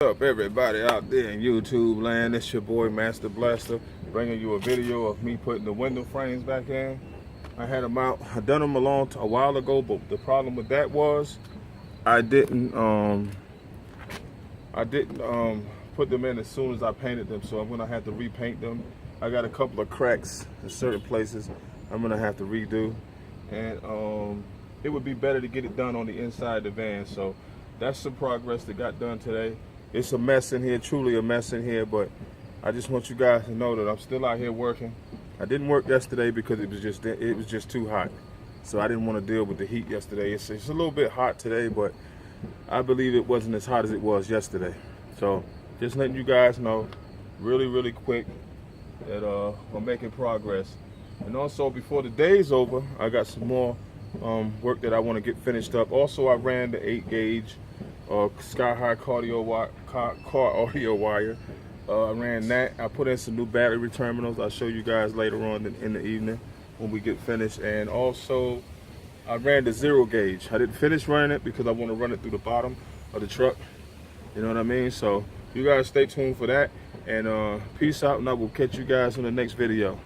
What's up, everybody out there in YouTube land? It's your boy Master Blaster, bringing you a video of me putting the window frames back in. I had them out. I done them a while ago, but the problem with that was I didn't put them in as soon as I painted them. So I'm gonna have to repaint them. I got a couple of cracks in certain places I'm gonna have to redo, and it would be better to get it done on the inside of the van. So that's some progress that got done today. It's a mess in here, truly a mess in here, but I just want you guys to know that I'm still out here working. I didn't work yesterday because it was just too hot. So I didn't want to deal with the heat yesterday. It's a little bit hot today, but I believe it wasn't as hot as it was yesterday. So just letting you guys know really quick that we're making progress. And also, before the day's over, I got some more work that I want to get finished up. Also, I ran the 8-gauge sky-high car audio wire. I ran that. I put in some new battery terminals. I'll show you guys later on in the evening when we get finished. And also, I ran the 0-gauge. I didn't finish running it because I want to run it through the bottom of the truck. You know what I mean? So you guys stay tuned for that. And peace out, and I will catch you guys in the next video.